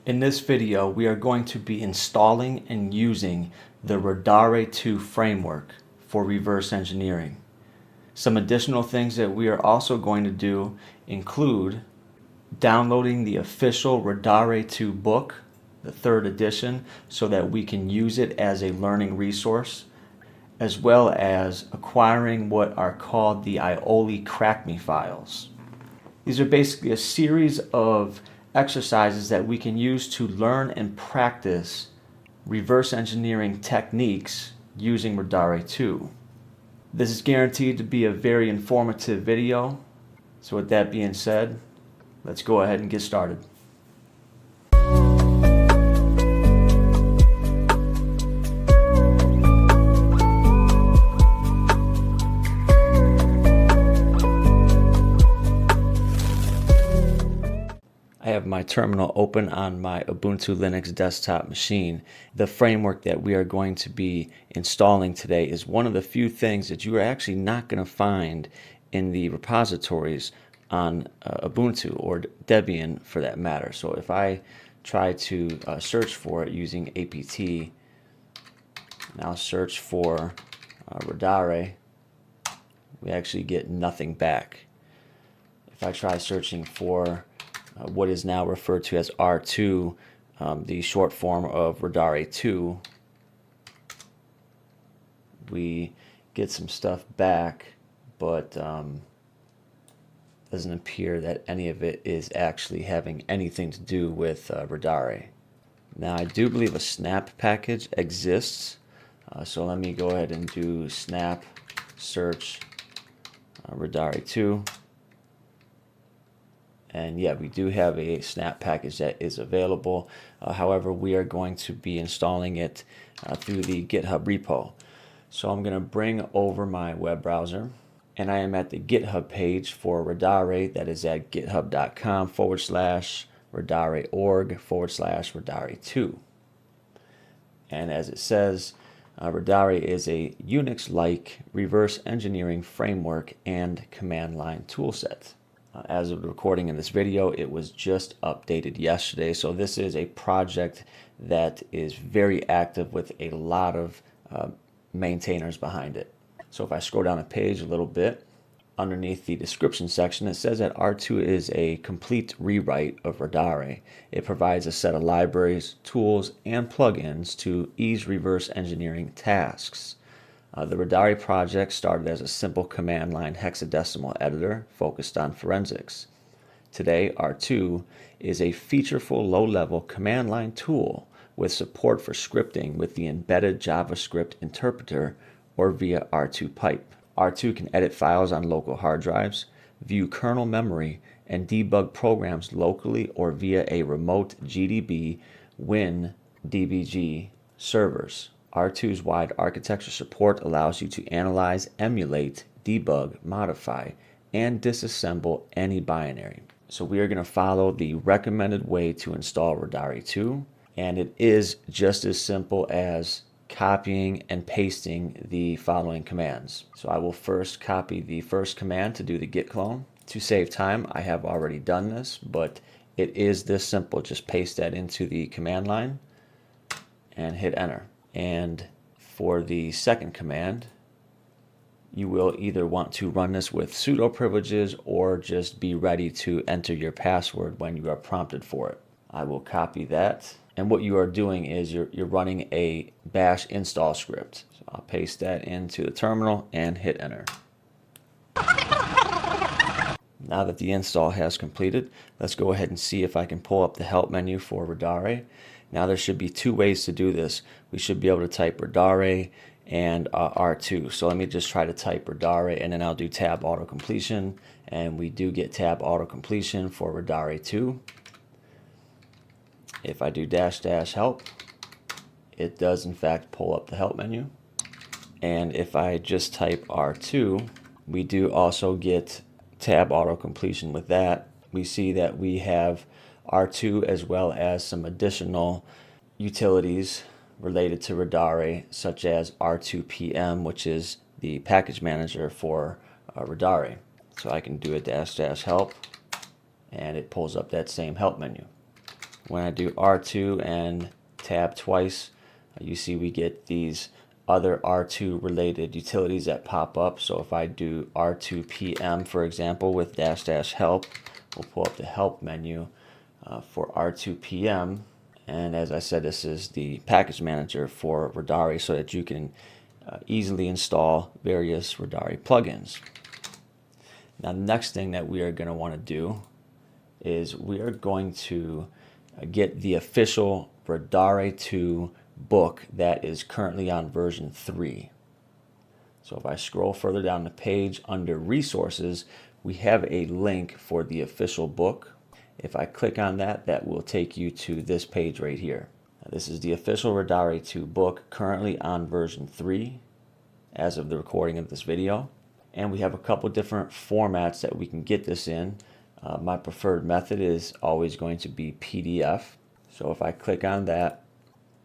In this video, we are going to be installing and using the Radare2 framework for reverse engineering. Some additional things that we are also going to do include downloading the official Radare2 book, the 3rd edition, so that we can use it as a learning resource, as well as acquiring what are called the Aioli Crackme files. These are basically a series of exercises that we can use to learn and practice reverse engineering techniques using Radare2. This is guaranteed to be a very informative video. So with that being said, let's go ahead and get started. I have my terminal open on my Ubuntu Linux desktop machine. The framework that we are going to be installing today is one of the few things that you are actually not going to find in the repositories on Ubuntu or Debian for that matter. So if I try to search for it using apt, now search for Radare, we actually get nothing back. If I try searching for what is now referred to as R2, the short form of Radare2, we get some stuff back, but doesn't appear that any of it is actually having anything to do with Radare. Now I do believe a snap package exists, so let me go ahead and do snap search Radare2. And yeah, we do have a snap package that is available. However, we are going to be installing it through the GitHub repo. So I'm going to bring over my web browser, and I am at the GitHub page for Radare. That is at github.com/radare.org/Radare2. And as it says, Radare is a Unix-like reverse engineering framework and command line toolset. As of the recording in this video, it was just updated yesterday, so this is a project that is very active with a lot of maintainers behind it. So if I scroll down a page a little bit, underneath the description section, it says that R2 is a complete rewrite of Radare. It provides a set of libraries, tools, and plugins to ease reverse engineering tasks. The Radare project started as a simple command line hexadecimal editor focused on forensics. Today, R2 is a featureful low-level command line tool with support for scripting with the embedded JavaScript interpreter or via R2 pipe. R2 can edit files on local hard drives, view kernel memory, and debug programs locally or via a remote GDB WinDBG servers. R2's wide architecture support allows you to analyze, emulate, debug, modify, and disassemble any binary. So we are going to follow the recommended way to install Radare2, and it is just as simple as copying and pasting the following commands. So I will first copy the first command to do the git clone. To save time, I have already done this, but it is this simple. Just paste that into the command line and hit enter. And for the second command, you will either want to run this with sudo privileges or just be ready to enter your password when you are prompted for it. I will copy that. And what you are doing is you're running a bash install script. So I'll paste that into the terminal and hit enter. Now that the install has completed, let's go ahead and see if I can pull up the help menu for Radare. Now there should be two ways to do this. We should be able to type Radare and R2. So let me just try to type Radare and then I'll do tab auto completion, and we do get tab auto completion for Radare2. If I do -- help, it does in fact pull up the help menu. And if I just type R2, we do also get tab auto completion with that. We see that we have R2 as well as some additional utilities related to Radare, such as R2PM, which is the package manager for Radare. So I can do a -- help, and it pulls up that same help menu. When I do R2 and tab twice, you see we get these other R2 related utilities that pop up. So if I do R2 PM, for example, with -- help, we'll pull up the help menu for R2 PM. And as I said, this is the package manager for Radare so that you can easily install various Radare plugins. Now, the next thing that we are going to want to do is we are going to get the official Radare2 book that is currently on version 3. So if I scroll further down the page under resources, we have a link for the official book. If I click on that, that will take you to this page right here. Now, this is the official Radare2 book currently on version 3 as of the recording of this video. And we have a couple different formats that we can get this in. My preferred method is always going to be PDF. So if I click on that,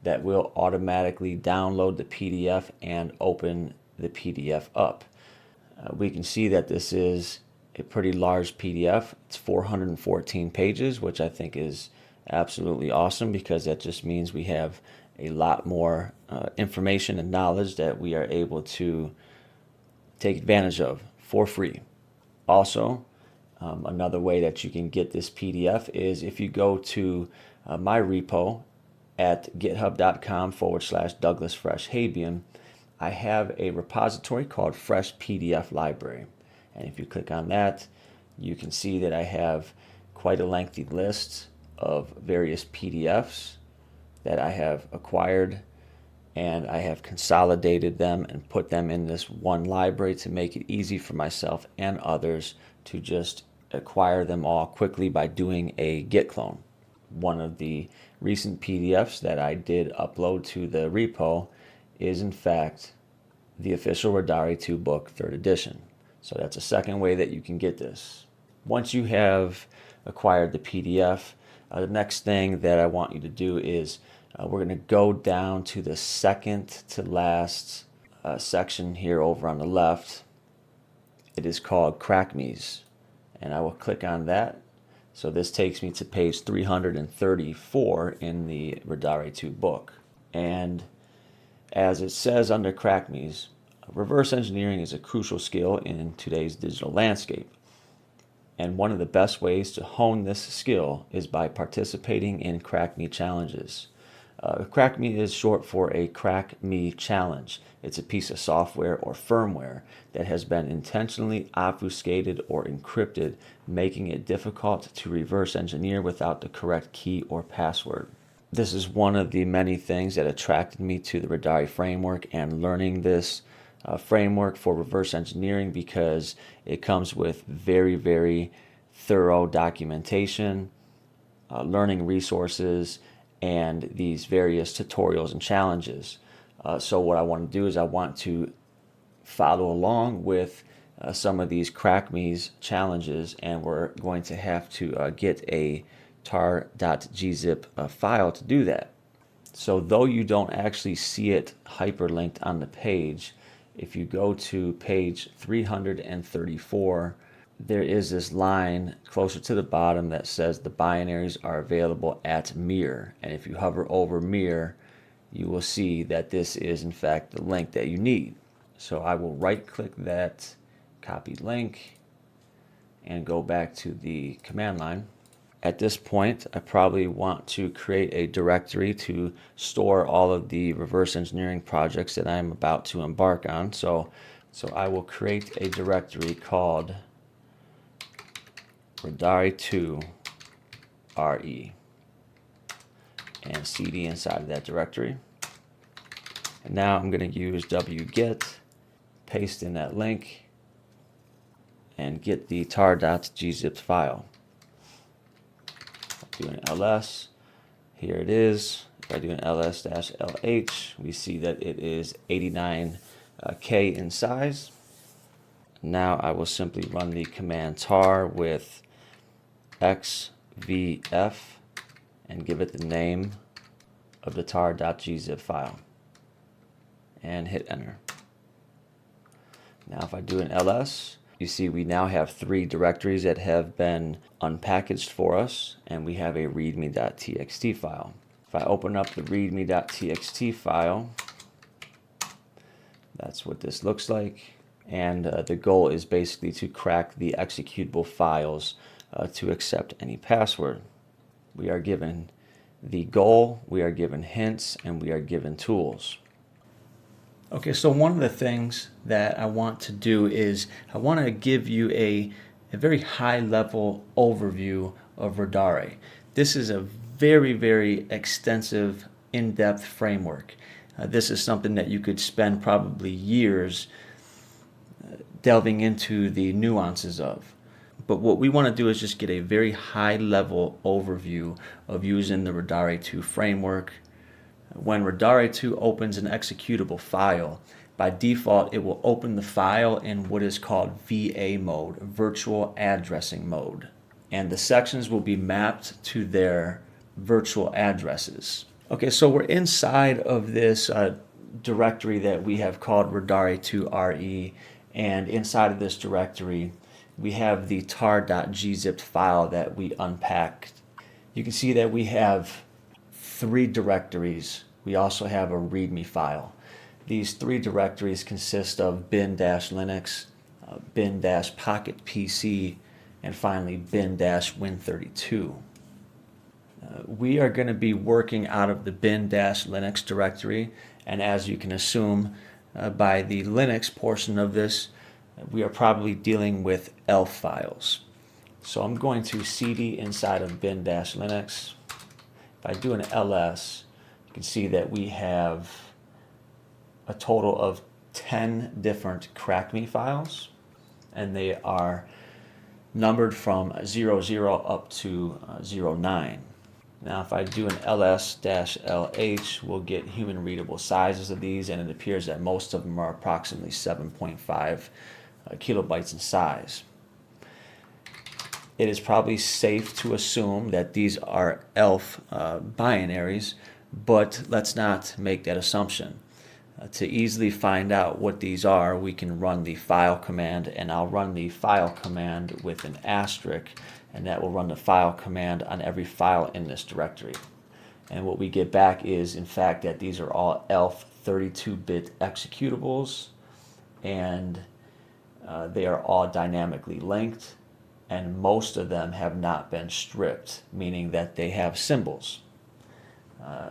that will automatically download the PDF and open the PDF up. We can see that this is a pretty large PDF. It's 414 pages, which I think is absolutely awesome because that just means we have a lot more information and knowledge that we are able to take advantage of for free. Also, another way that you can get this PDF is if you go to my repo at github.com/DouglasFreshHabian, I have a repository called Fresh PDF Library. And if you click on that, you can see that I have quite a lengthy list of various PDFs that I have acquired, and I have consolidated them and put them in this one library to make it easy for myself and others to just acquire them all quickly by doing a git clone. One of the recent PDFs that I did upload to the repo is in fact the official Radare2 book 3rd edition. So that's a second way that you can get this. Once you have acquired the PDF, the next thing that I want you to do is we're going to go down to the second to last section here over on the left. It is called Crackme, and I will click on that. So this takes me to page 334 in the Radare2 book. And as it says under Crackme, reverse engineering is a crucial skill in today's digital landscape. And one of the best ways to hone this skill is by participating in Crackme challenges. Crackme is short for a Crackme challenge. It's a piece of software or firmware that has been intentionally obfuscated or encrypted, making it difficult to reverse engineer without the correct key or password. This is one of the many things that attracted me to the Radare framework and learning this framework for reverse engineering, because it comes with very, very thorough documentation, learning resources, and these various tutorials and challenges. So what I want to do is I want to follow along with some of these Crackme challenges, and we're going to have to get a tar.gzip file to do that. So though you don't actually see it hyperlinked on the page, if you go to page 334, there is this line closer to the bottom that says the binaries are available at mir. And if you hover over mir, you will see that this is in fact the link that you need. So I will right click that copy link and go back to the command line. At this point, I probably want to create a directory to store all of the reverse engineering projects that I'm about to embark on. So I will create a directory called Radare2 RE and cd inside of that directory. And now I'm going to use wget, paste in that link, and get the tar.gzip file. Do an ls, here it is. If I do an ls-lh, we see that it is 89K in size. Now I will simply run the command tar with xvf and give it the name of the tar.gzip file and hit enter. Now if I do an ls, You see we now have 3 directories that have been unpackaged for us, and we have a readme.txt file. If I open up the readme.txt file, that's what this looks like. And the goal is basically to crack the executable files to accept any password. We are given the goal, we are given hints, and we are given tools. Okay, so one of the things that I want to do is I want to give you a very high-level overview of Radare. This is a very, very extensive, in-depth framework. This is something that you could spend probably years delving into the nuances of. But what we want to do is just get a very high-level overview of using the Radare2 framework. When Radare2 opens an executable file, by default it will open the file in what is called VA mode, virtual addressing mode. And the sections will be mapped to their virtual addresses. Okay, so we're inside of this directory that we have called Radare2RE, and inside of this directory we have the tar.gzipped file that we unpacked. You can see that we have 3 directories. We also have a README file. These 3 directories consist of bin-linux, bin-pocket PC, and finally bin-win32. We are going to be working out of the bin-linux directory, and as you can assume by the Linux portion of this, we are probably dealing with ELF files. So I'm going to cd inside of bin-linux. If I do an ls, you can see that we have a total of 10 different Crackme files, and they are numbered from 00 up to 09. Now if I do an ls-lh, we'll get human readable sizes of these, and it appears that most of them are approximately 7.5 kilobytes in size. It is probably safe to assume that these are ELF binaries, but let's not make that assumption. To easily find out what these are, we can run the file command, and I'll run the file command with an asterisk, and that will run the file command on every file in this directory. And what we get back is, in fact, that these are all ELF 32-bit executables, and they are all dynamically linked, and most of them have not been stripped, meaning that they have symbols.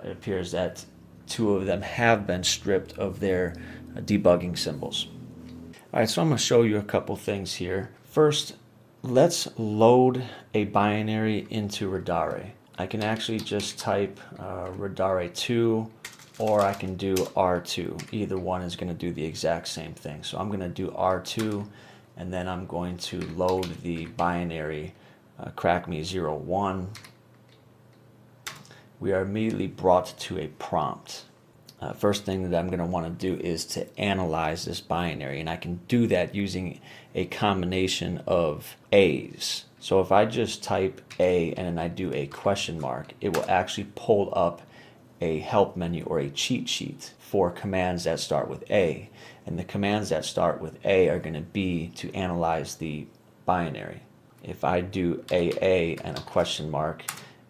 It appears that 2 of them have been stripped of their debugging symbols. Alright, so I'm going to show you a couple things here. First, let's load a binary into Radare. I can actually just type Radare2, or I can do R2. Either one is going to do the exact same thing. So I'm going to do R2, and then I'm going to load the binary Crackme 01. We are immediately brought to a prompt. First thing that I'm going to want to do is to analyze this binary, and I can do that using a combination of A's. So if I just type A and then I do a question mark, it will actually pull up a help menu or a cheat sheet for commands that start with A. And the commands that start with A are going to be to analyze the binary. If I do AA and a question mark,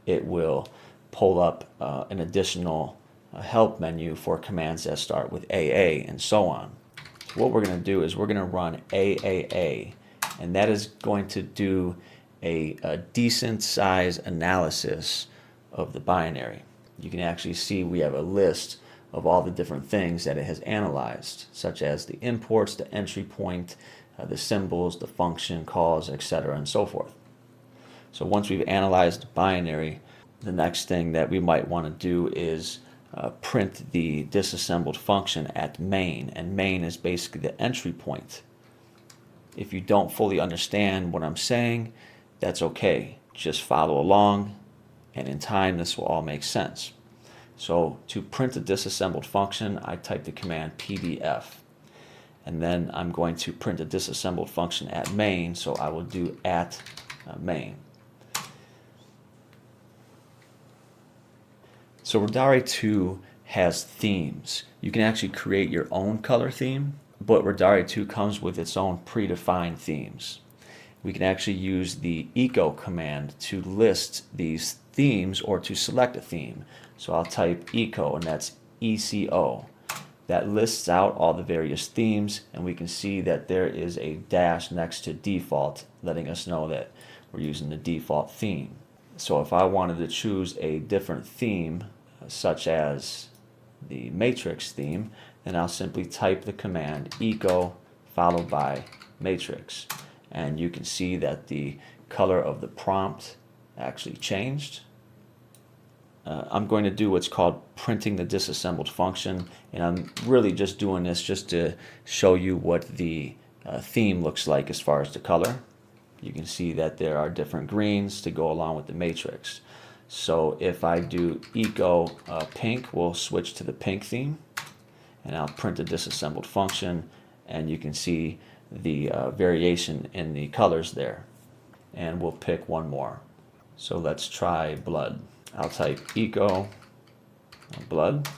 it will pull up an additional help menu for commands that start with AA, and so on. So what we're going to do is we're going to run AAA, and that is going to do a decent size analysis of the binary. You can actually see we have a list of all the different things that it has analyzed, such as the imports, the entry point, the symbols, the function calls, etc., and so forth. So once we've analyzed the binary, the next thing that we might want to do is print the disassembled function at main, and main is basically the entry point. If you don't fully understand what I'm saying, that's okay. Just follow along, and in time this will all make sense. So to print a disassembled function, I type the command pdf, and then I'm going to print a disassembled function at main, so I will do at main. So Radare2 has themes. You can actually create your own color theme. but Radare2 comes with its own predefined themes. We can actually use the echo command to list these themes or to select a theme. So I'll type echo, and that's ECO. That lists out all the various themes, and we can see that there is a dash next to default, letting us know that we're using the default theme. So if I wanted to choose a different theme, such as the matrix theme, then I'll simply type the command echo followed by matrix. And you can see that the color of the prompt actually changed. I'm going to do what's called printing the disassembled function, and I'm really just doing this just to show you what the theme looks like as far as the color. You can see that there are different greens to go along with the matrix. So if I do echo pink, we'll switch to the pink theme, and I'll print the disassembled function, and you can see the variation in the colors there. And we'll pick one more. So let's try blood. I'll type echo blood,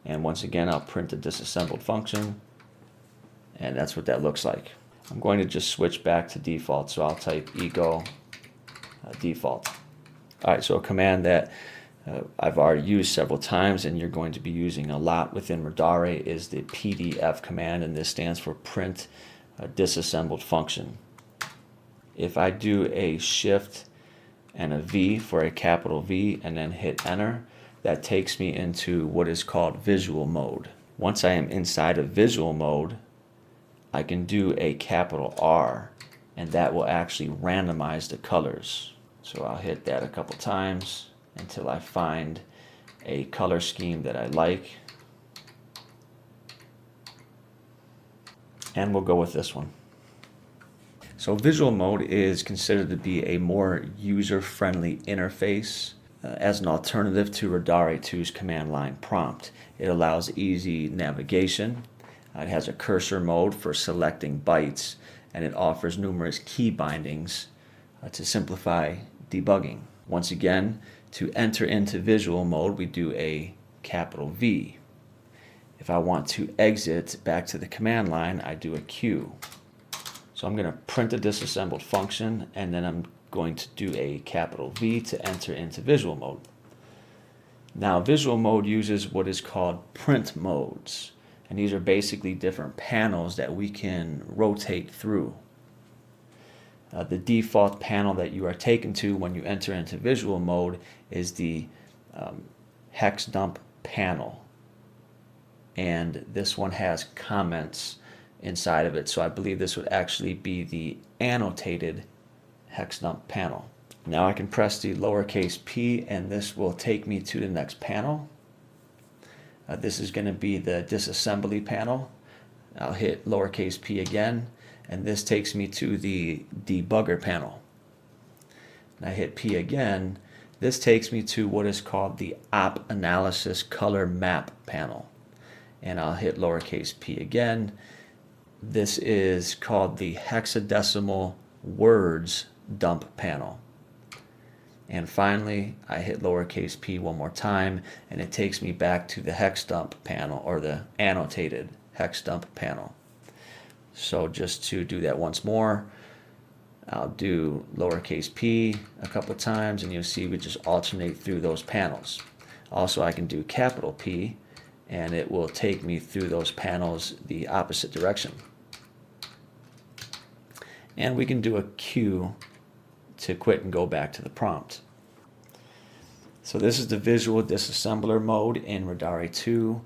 and once again I'll print the disassembled function, and that's what that looks like. I'm going to just switch back to default, so I'll type echo default. Alright, so a command that I've already used several times and you're going to be using a lot within Radare is the PDF command, and this stands for print disassembled function. If I do a shift and a V for a capital V and then hit enter, that takes me into what is called visual mode. Once I am inside of visual mode, I can do a capital R, and that will actually randomize the colors. So I'll hit that a couple times until I find a color scheme that I like, and we'll go with this one. So visual mode is considered to be a more user-friendly interface as an alternative to Radare2's command line prompt. It allows easy navigation. It has a cursor mode for selecting bytes, and it offers numerous key bindings to simplify debugging. Once again, to enter into visual mode, we do a capital V. If I want to exit back to the command line, I do a Q. So I'm going to print the disassembled function, and then I'm going to do a capital V to enter into visual mode. Now visual mode uses what is called print modes, and these are basically different panels that we can rotate through. The default panel that you are taken to when you enter into visual mode is the hex dump panel, and this one has comments inside of it, so I believe this would actually be the annotated hex dump panel. Now I can press the lowercase p, and this will take me to the next panel. This is going to be the disassembly panel. I'll hit lowercase p again, and this takes me to the debugger panel. And I hit p again. This takes me to what is called the op analysis color map panel, and I'll hit lowercase p again. This is called the hexadecimal words dump panel. And finally, I hit lowercase p one more time, and it takes me back to the hex dump panel, or the annotated hex dump panel. So just to do that once more, I'll do lowercase p a couple times, and you'll see we just alternate through those panels. Also, I can do capital P, and it will take me through those panels the opposite direction. And we can do a Q to quit and go back to the prompt. So this is the visual disassembler mode in Radare2,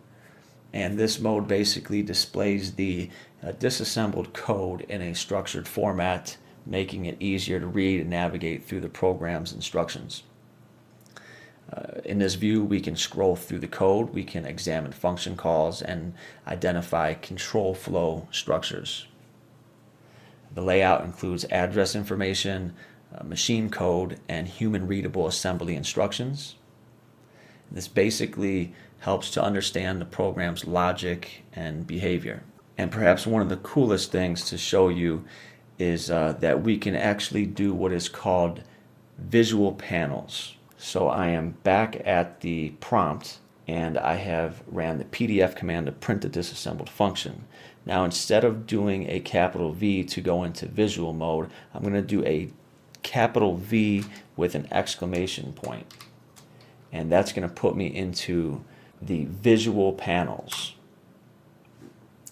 and this mode basically displays the disassembled code in a structured format, making it easier to read and navigate through the program's instructions. In this view, we can scroll through the code, we can examine function calls, and identify control flow structures. The layout includes address information, machine code, and human readable assembly instructions. This basically helps to understand the program's logic and behavior. And perhaps one of the coolest things to show you is that we can actually do what is called visual panels. So I am back at the prompt, and I have ran the PDF command to print the disassembled function. Now instead of doing a capital V to go into visual mode, I'm going to do a capital V with an exclamation point. And that's going to put me into the visual panels.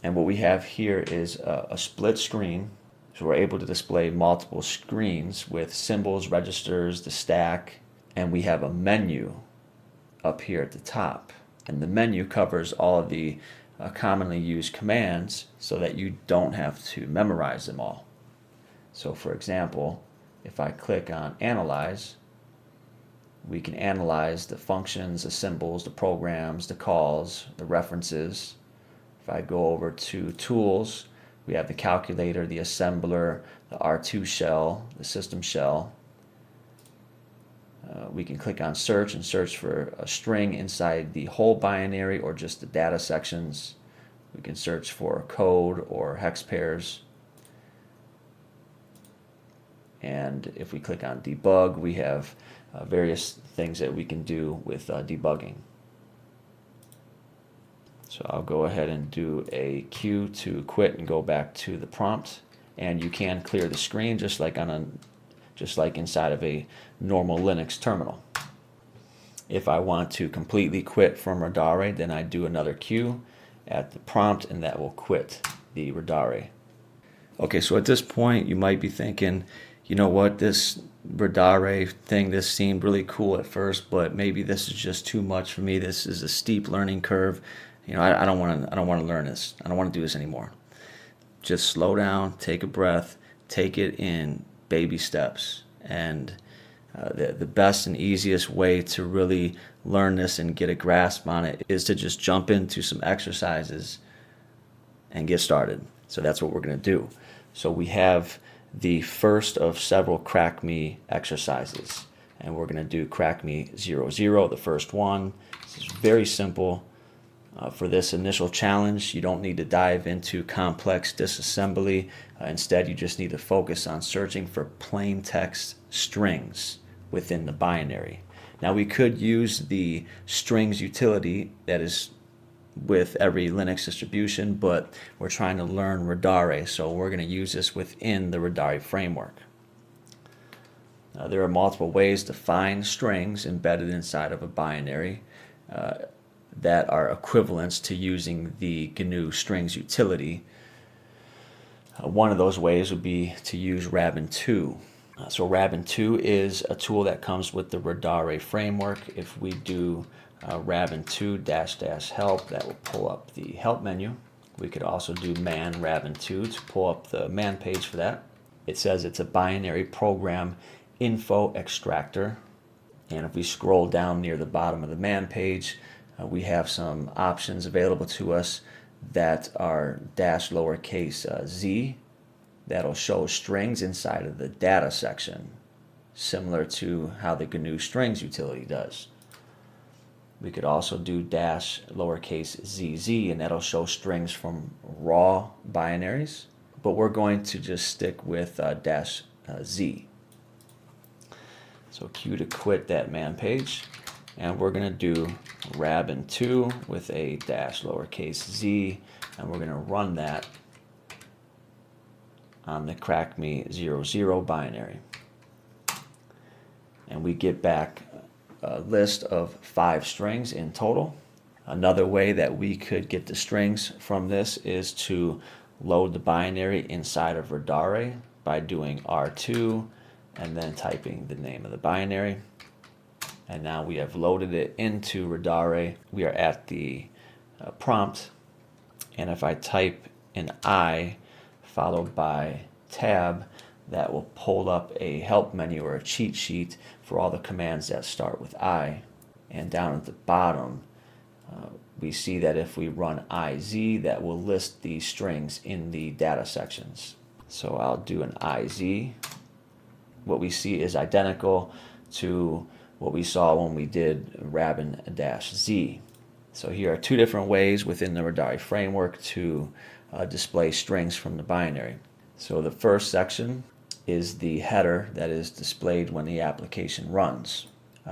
And what we have here is a split screen. So we're able to display multiple screens with symbols, registers, the stack, and we have a menu up here at the top. And the menu covers all of the commonly used commands so that you don't have to memorize them all. So for example, if I click on Analyze, we can analyze the functions, the symbols, the programs, the calls, the references. If I go over to Tools, we have the calculator, the assembler, the R2 shell, the system shell. We can click on Search and search for a string inside the whole binary or just the data sections. We can search for code or hex pairs. And if we click on Debug, we have various things that we can do with debugging. So I'll go ahead and do a Q to quit and go back to the prompt. And you can clear the screen just like inside of a normal Linux terminal. If I want to completely quit from Radare, then I do another Q at the prompt, and that will quit the Radare. Okay, so at this point you might be thinking, you know what, this Radare thing, this seemed really cool at first, but maybe this is just too much for me. This is a steep learning curve. You know, I don't want to learn this. I don't want to do this anymore. Just slow down, take a breath, take it in baby steps. And the best and easiest way to really learn this and get a grasp on it is to just jump into some exercises and get started. So that's what we're going to do. So we have the first of several Crackme exercises, and we're going to do Crackme 00, the first one. This is very simple. For this initial challenge, you don't need to dive into complex disassembly. Instead, you just need to focus on searching for plain text strings within the binary. Now, we could use the strings utility that is with every Linux distribution, but we're trying to learn Radare, so we're going to use this within the Radare framework. There are multiple ways to find strings embedded inside of a binary that are equivalents to using the GNU strings utility. One of those ways would be to use Radare2. So Radare2 is a tool that comes with the Radare framework. If we do Radare2 -- help, that will pull up the help menu. We could also do man Radare2 to pull up the man page for that. It says it's a binary program info extractor. And if we scroll down near the bottom of the man page, we have some options available to us that are -z. That'll show strings inside of the data section, similar to how the GNU strings utility does. We could also do -zz, and that'll show strings from raw binaries, but we're going to just stick with -z. So Q to quit that man page. And we're going to do Radare2 with a -z, and we're going to run that on the Crackme 00 binary. And we get back a list of 5 strings in total. Another way that we could get the strings from this is to load the binary inside of Radare by doing R2 and then typing the name of the binary. And now we have loaded it into Radare. We are at the prompt, and if I type an I followed by tab, that will pull up a help menu or a cheat sheet for all the commands that start with I. And down at the bottom, we see that if we run IZ, that will list the strings in the data sections. So I'll do an IZ. What we see is identical to what we saw when we did Radare-Z. So here are 2 different ways within the Radare framework to display strings from the binary. So the first section is the header that is displayed when the application runs.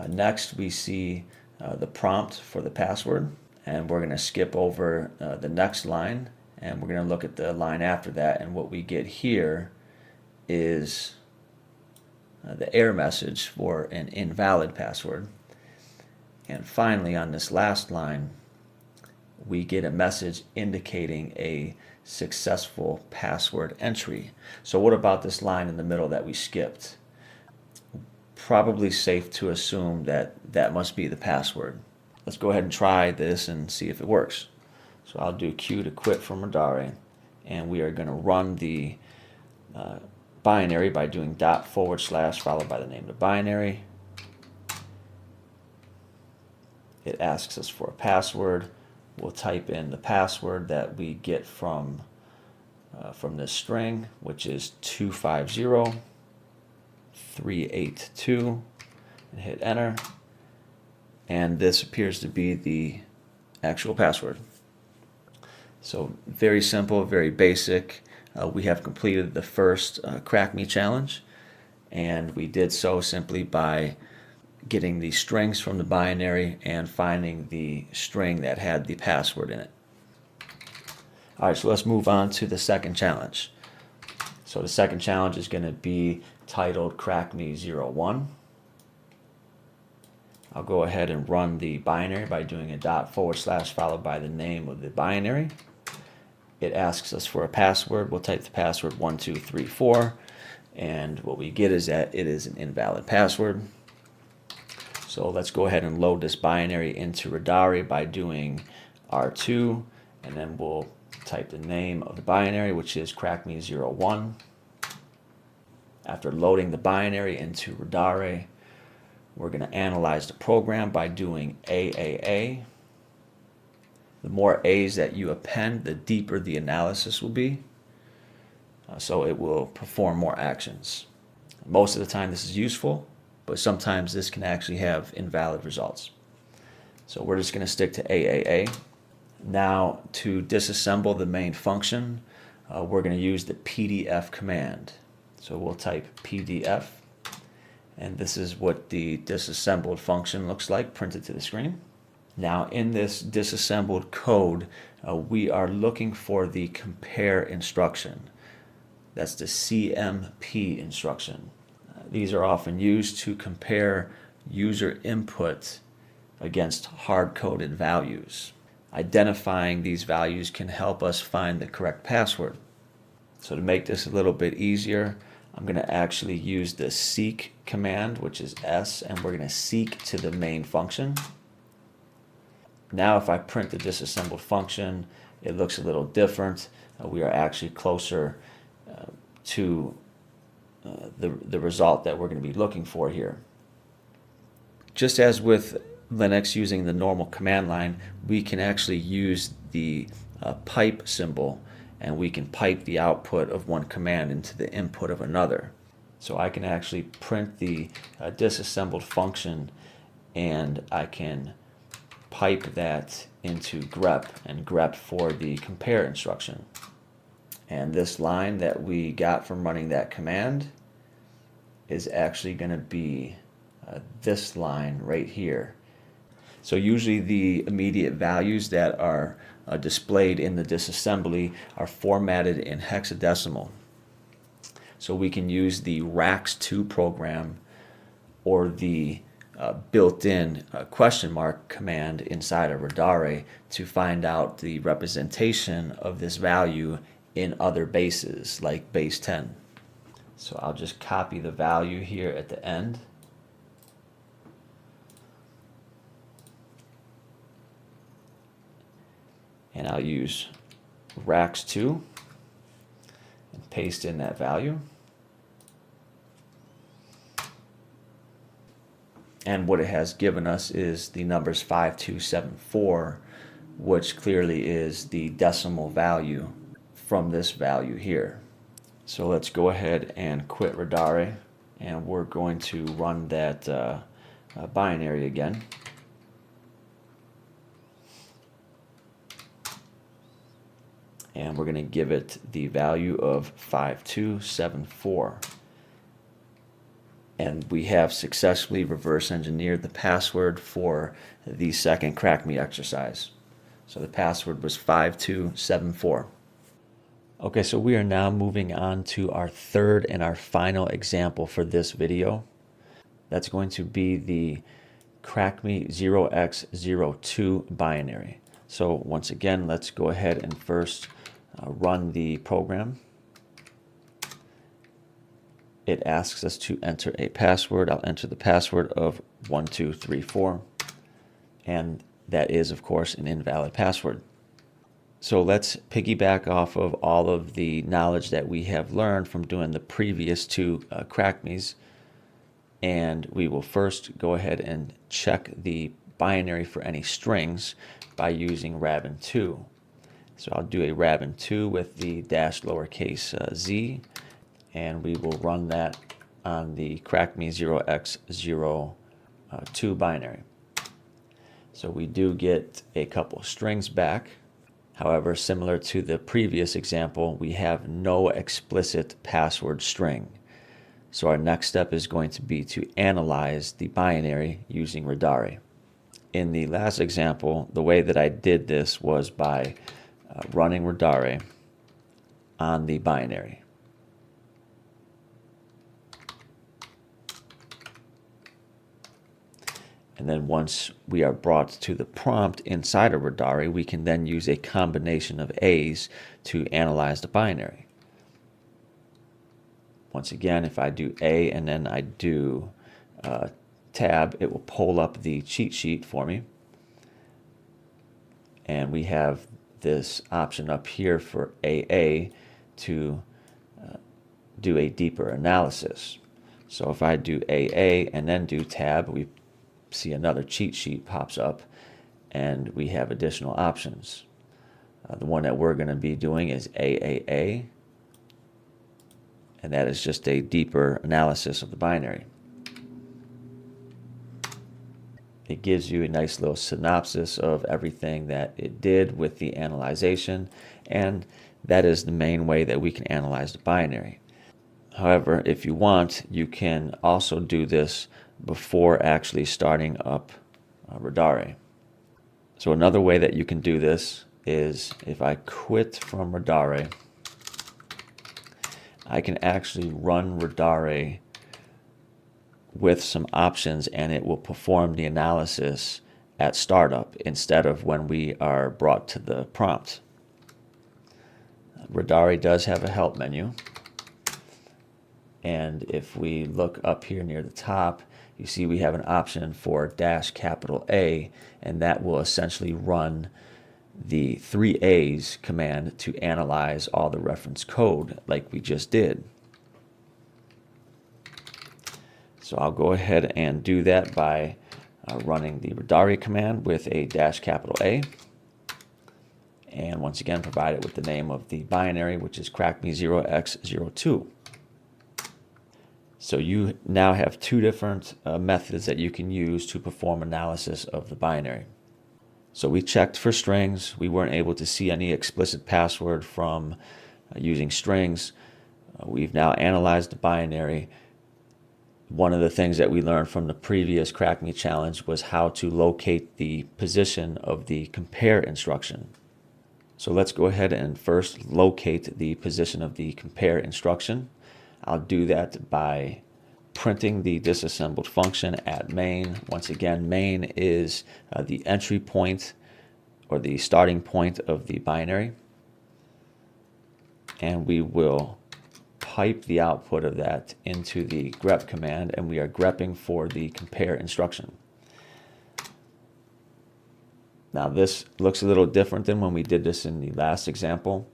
Next we see the prompt for the password, and we're going to skip over the next line, and we're going to look at the line after that, and what we get here is the error message for an invalid password. And finally, on this last line, we get a message indicating a successful password entry. So what about this line in the middle that we skipped? Probably safe to assume that that must be the password. Let's go ahead and try this and see if it works. So I'll do Q to quit from Radare, and we are going to run the binary by doing / followed by the name of the binary. It asks us for a password. We'll type in the password that we get from this string, which is 250382, and hit enter. And this appears to be the actual password. So very simple, very basic. We have completed the first Crackme challenge, and we did so simply by getting the strings from the binary and finding the string that had the password in it. All right, so let's move on to the second challenge. So the second challenge is going to be titled Crackme 01. I'll go ahead and run the binary by doing a / followed by the name of the binary. It asks us for a password. We'll type the password 1234, and what we get is that it is an invalid password. So let's go ahead and load this binary into Radare by doing R2, and then we'll type the name of the binary, which is Crackme 01. After loading the binary into Radare, we're going to analyze the program by doing AAA. The more A's that you append, the deeper the analysis will be. So it will perform more actions. Most of the time this is useful, but sometimes this can actually have invalid results. So we're just going to stick to AAA. Now, to disassemble the main function, we're going to use the PDF command. So we'll type PDF, and this is what the disassembled function looks like printed to the screen. Now, in this disassembled code, we are looking for the compare instruction. That's the CMP instruction. These are often used to compare user input against hard-coded values. Identifying these values can help us find the correct password. So to make this a little bit easier, I'm going to actually use the seek command, which is S, and we're going to seek to the main function. Now if I print the disassembled function, it looks a little different. We are actually closer to the result that we're going to be looking for here. Just as with Linux using the normal command line, we can actually use the pipe symbol, and we can pipe the output of one command into the input of another. So I can actually print the disassembled function, and I can pipe that into grep, and grep for the compare instruction. And this line that we got from running that command is actually going to be this line right here. So usually the immediate values that are displayed in the disassembly are formatted in hexadecimal. So we can use the Radare2 program or the built-in question mark command inside of Radare to find out the representation of this value in other bases, like base 10. So I'll just copy the value here at the end. And I'll use Radare2 and paste in that value. And what it has given us is the numbers 5274, which clearly is the decimal value from this value here. So let's go ahead and quit Radare, and we're going to run that binary again. And we're going to give it the value of 5274. And we have successfully reverse engineered the password for the second Crackme exercise. So the password was 5274. Okay, so we are now moving on to our third and our final example for this video. That's going to be the Crackme 0x02 binary. So once again, let's go ahead and first run the program. It asks us to enter a password. I'll enter the password of 1234, and that is, of course, an invalid password. So let's piggyback off of all of the knowledge that we have learned from doing the previous two Crackmes, and we will first go ahead and check the binary for any strings by using Radare2. So I'll do a Radare2 with the dash lowercase z, and we will run that on the Crackme 0x02 binary. So we do get a couple of strings back. However, similar to the previous example, we have no explicit password string. So our next step is going to be to analyze the binary using Radare. In the last example, the way that I did this was by running Radare on the binary. And then once we are brought to the prompt inside of Radare, we can then use a combination of A's to analyze the binary. Once again, if I do A and then I do tab, it will pull up the cheat sheet for me. And we have this option up here for AA to do a deeper analysis. So if I do AA and then do tab, we see another cheat sheet pops up, and we have additional options. The one that we're going to be doing is AAA, and that is just a deeper analysis of the binary. It gives you a nice little synopsis of everything that it did with the analyzation, and that is the main way that we can analyze the binary. However, if you want, you can also do this before actually starting up Radare. So another way that you can do this is if I quit from Radare, I can actually run Radare with some options, and it will perform the analysis at startup instead of when we are brought to the prompt. Radare does have a help menu, and if we look up here near the top, you see we have an option for -A, and that will essentially run the 3 A's command to analyze all the reference code like we just did. So I'll go ahead and do that by running the Radare command with a -A, and once again provide it with the name of the binary, which is Crackme 0x02. So you now have two different methods that you can use to perform analysis of the binary. So we checked for strings. We weren't able to see any explicit password from using strings. We've now analyzed the binary. One of the things that we learned from the previous Crackme challenge was how to locate the position of the compare instruction. So let's go ahead and first locate the position of the compare instruction. I'll do that by printing the disassembled function at main. Once again, main is the entry point or the starting point of the binary. And we will pipe the output of that into the grep command, and we are grepping for the compare instruction. Now this looks a little different than when we did this in the last example.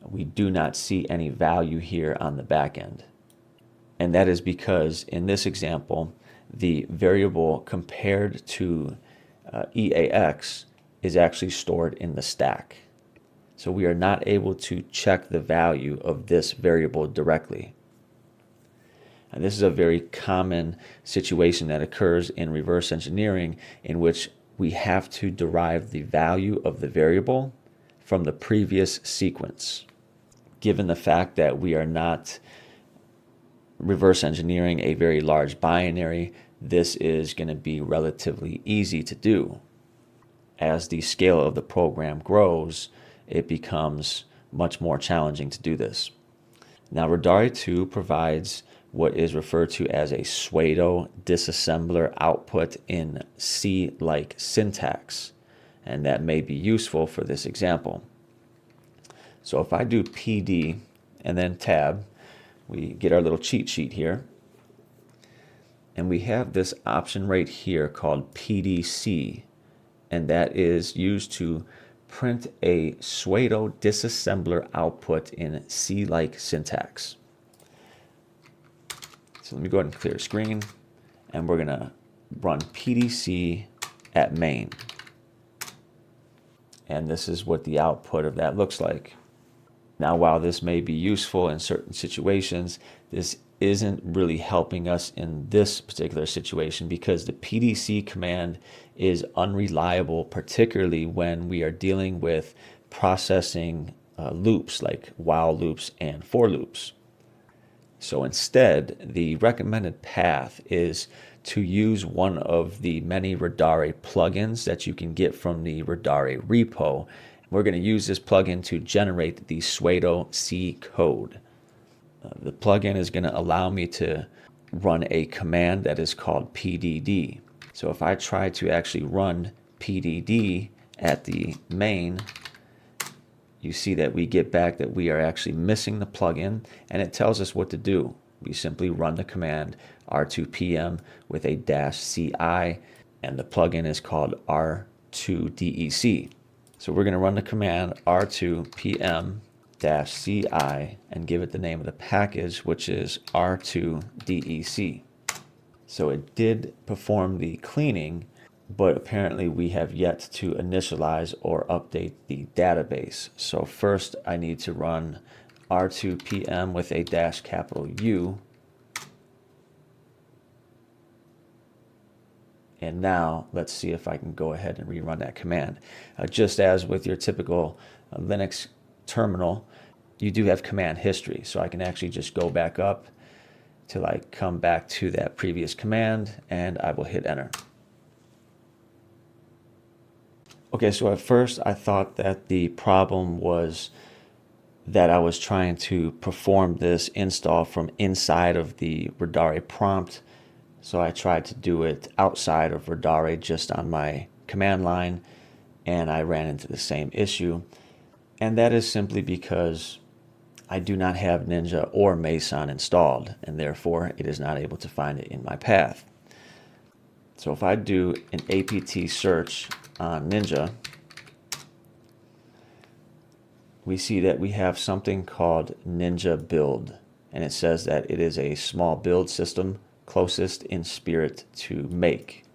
We do not see any value here on the back end. And that is because in this example, the variable compared to EAX is actually stored in the stack. So we are not able to check the value of this variable directly. And this is a very common situation that occurs in reverse engineering, in which we have to derive the value of the variable from the previous sequence. Given the fact that we are not reverse engineering a very large binary, this is going to be relatively easy to do. As the scale of the program grows, it becomes much more challenging to do this. Now, Radare2 provides what is referred to as a pseudo disassembler output in C-like syntax, and that may be useful for this example. So if I do PD and then tab, we get our little cheat sheet here, and we have this option right here called PDC, and that is used to print a pseudo disassembler output in C-like syntax. So let me go ahead and clear screen, and we're going to run PDC at main. And this is what the output of that looks like. Now, while this may be useful in certain situations, this isn't really helping us in this particular situation because the PDC command is unreliable, particularly when we are dealing with processing loops like while loops and for loops. So instead, the recommended path is to use one of the many Radare plugins that you can get from the Radare repo. We're going to use this plugin to generate the pseudo C code. The plugin is going to allow me to run a command that is called PDD. So if I try to actually run PDD at the main, you see that we get back that we are actually missing the plugin, and it tells us what to do. We simply run the command R2PM with a -CI, and the plugin is called R2Dec. So we're going to run the command R2PM-CI and give it the name of the package, which is R2Dec. So it did perform the cleaning, but apparently we have yet to initialize or update the database. So first I need to run R2PM with a -U. And now let's see if I can go ahead and rerun that command. Just as with your typical Linux terminal, you do have command history. So I can actually just go back up till I come back to that previous command, and I will hit enter. Okay, so at first I thought that the problem was that I was trying to perform this install from inside of the Radare prompt. So I tried to do it outside of Radare just on my command line, and I ran into the same issue. And that is simply because I do not have Ninja or Meson installed, and therefore it is not able to find it in my path. So if I do an apt search on Ninja, we see that we have something called Ninja build, and it says that it is a small build system closest in spirit to make.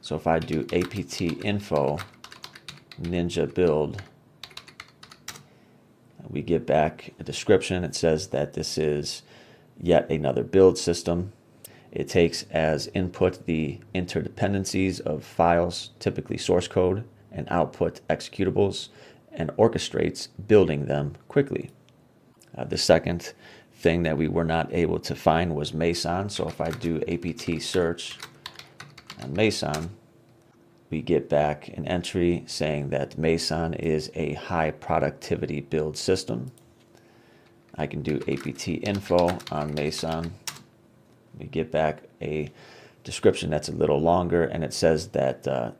So if I do apt info Ninja build, we get back a description. It says that this is yet another build system. It takes as input the interdependencies of files, typically source code, and output executables, and orchestrates building them quickly. The second thing that we were not able to find was Meson. So if I do apt search on Meson, we get back an entry saying that Meson is a high productivity build system. I can do apt info on Meson. We get back a description that's a little longer, and it says that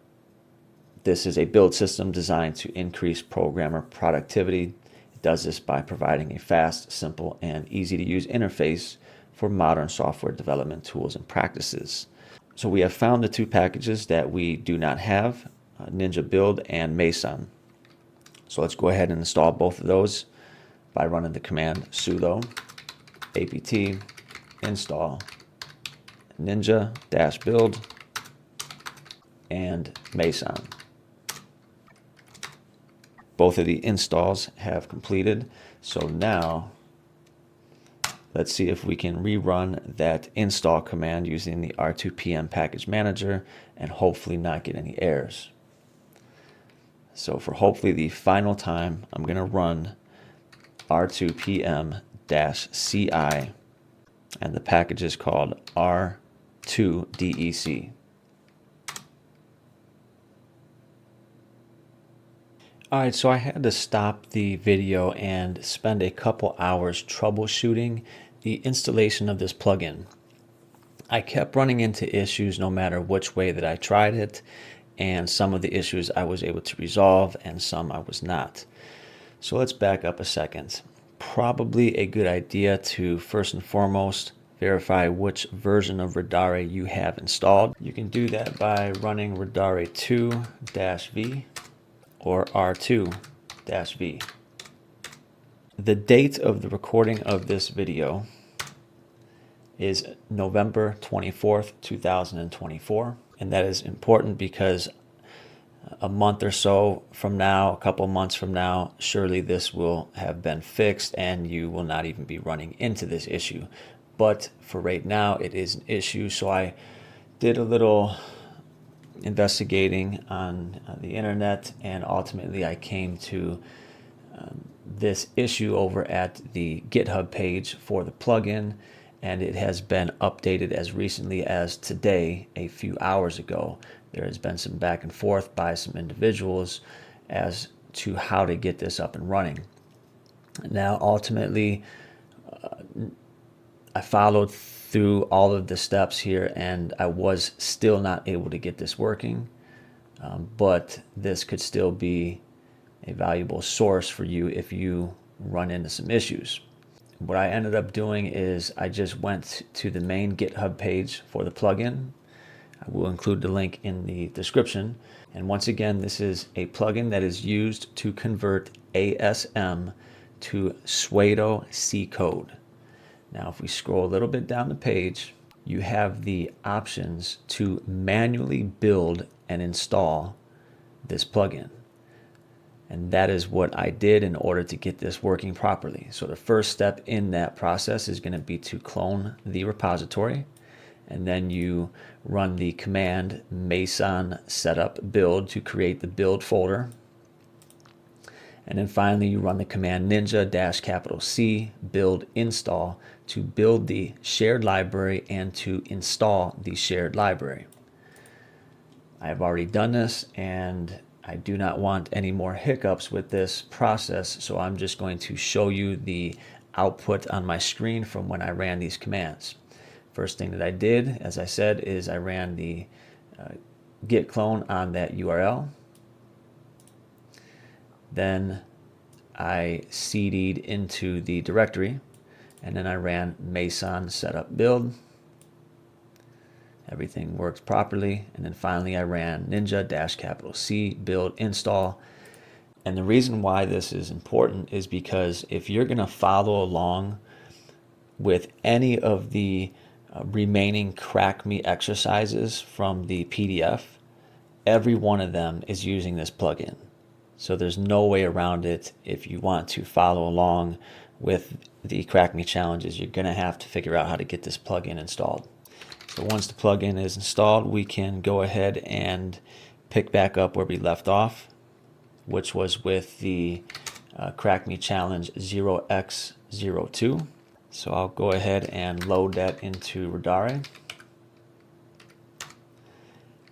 this is a build system designed to increase programmer productivity. It does this by providing a fast, simple, and easy to use interface for modern software development tools and practices. So we have found the two packages that we do not have, Ninja Build and Meson. So let's go ahead and install both of those by running the command sudo apt install ninja-build and Meson. Both of the installs have completed. So now let's see if we can rerun that install command using the R2PM package manager and hopefully not get any errors. So for hopefully the final time, I'm going to run R2PM-CI and the package is called R2Dec. Alright, so I had to stop the video and spend a couple hours troubleshooting the installation of this plugin. I kept running into issues no matter which way that I tried it, and some of the issues I was able to resolve and some I was not. So let's back up a second. Probably a good idea to first and foremost verify which version of Radare you have installed. You can do that by running Radare2-V or R2-V. The date of the recording of this video is November 24th, 2024. And that is important because a month or so from now, a couple months from now, surely this will have been fixed and you will not even be running into this issue. But for right now, it is an issue. So I did a little investigating on the internet, and ultimately I came to this issue over at the GitHub page for the plugin, and it has been updated as recently as today, a few hours ago. There has been some back and forth by some individuals as to how to get this up and running. Now, ultimately, I followed through all of the steps here, and I was still not able to get this working, but this could still be a valuable source for you if you run into some issues. What I ended up doing is I just went to the main GitHub page for the plugin. I will include the link in the description. And once again, this is a plugin that is used to convert ASM to pseudo C code. Now, if we scroll a little bit down the page, you have the options to manually build and install this plugin. And that is what I did in order to get this working properly. So the first step in that process is going to be to clone the repository. And then you run the command meson setup build to create the build folder. And then finally you run the command ninja-C build install to build the shared library and to install the shared library. I have already done this, and I do not want any more hiccups with this process, so I'm just going to show you the output on my screen from when I ran these commands. First thing that I did, as I said, is I ran the git clone on that URL. Then I cd'd into the directory, and then I ran meson setup build. Everything works properly, and then finally I ran ninja-C build install. And the reason why this is important is because if you're going to follow along with any of the remaining Crackme exercises from the PDF, every one of them is using this plugin. So there's no way around it. If you want to follow along with the Crackme challenges, you're going to have to figure out how to get this plugin installed. So once the plugin is installed, we can go ahead and pick back up where we left off, which was with the Crackme challenge 0x02. So I'll go ahead and load that into Radare.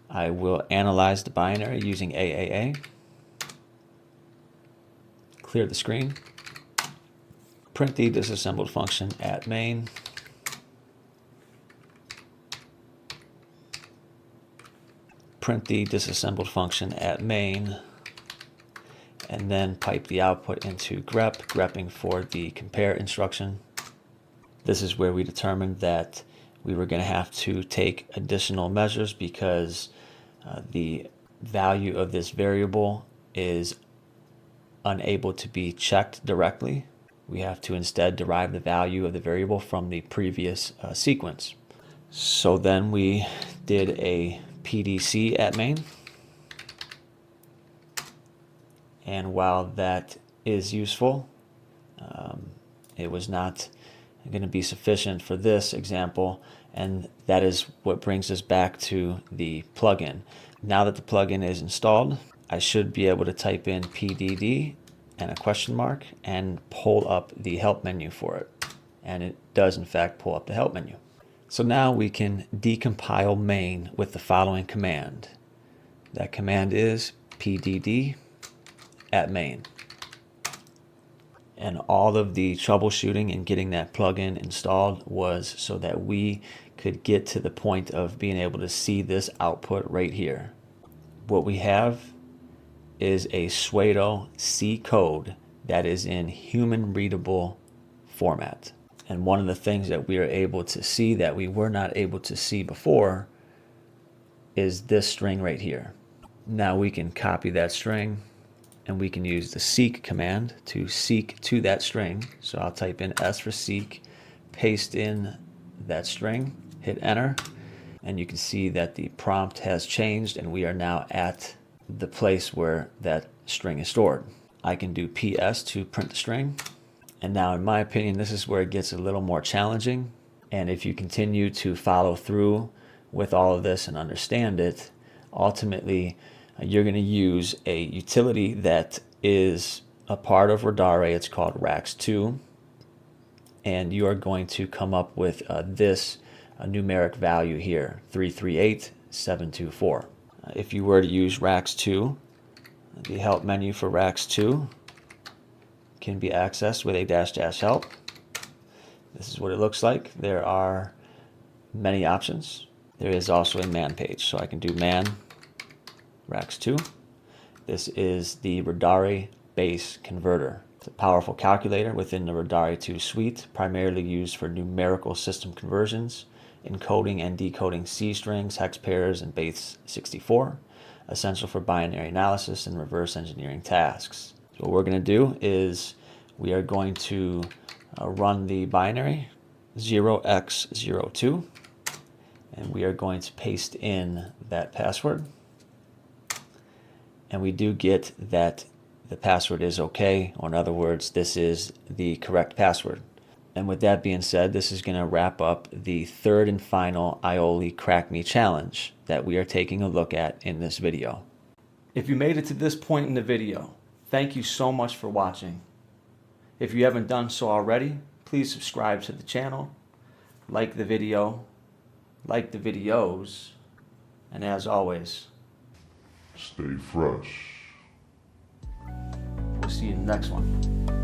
I will analyze the binary using AAA. Clear the screen. Print the disassembled function at main. Print the disassembled function at main, and then pipe the output into grep, grepping for the compare instruction. This is where we determined that we were going to have to take additional measures because the value of this variable is unable to be checked directly. We have to instead derive the value of the variable from the previous sequence. So then we did a PDC at main, and while that is useful, it was not going to be sufficient for this example, and that is what brings us back to the plugin. Now that the plugin is installed, I should be able to type in PDD and a question mark and pull up the help menu for it. and it does in fact pull up the help menu. So now we can decompile main with the following command. That command is pdd @main. And all of the troubleshooting and getting that plugin installed was so that we could get to the point of being able to see this output right here. What we have is a pseudo C code that is in human readable format. And one of the things that we are able to see that we were not able to see before is this string right here. Now we can copy that string and we can use the seek command to seek to that string. So I'll type in S for seek, paste in that string, hit enter, and you can see that the prompt has changed and we are now at the place where that string is stored. I can do PS to print the string. And now in my opinion, this is where it gets a little more challenging. And if you continue to follow through with all of this and understand it, ultimately you're going to use a utility that is a part of Radare. It's called Radare2. And you are going to come up with this numeric value here, 338724. If you were to use Radare2, the help menu for Radare2 can be accessed with a -- help. This is what it looks like. There are many options. There is also a man page, so I can do man Radare2. This is the Radare base converter. It's a powerful calculator within the Radare2 suite, primarily used for numerical system conversions, encoding and decoding C strings, hex pairs, and base 64, essential for binary analysis and reverse engineering tasks. So what we're going to do is we are going to run the binary 0x02, and we are going to paste in that password. And we do get that the password is okay, or in other words, this is the correct password. And with that being said, this is going to wrap up the third and final Aioli Crackme challenge that we are taking a look at in this video. If you made it to this point in the video, thank you so much for watching. If you haven't done so already, please subscribe to the channel, like the video, like the videos, and as always, stay fresh. we'll see you in the next one.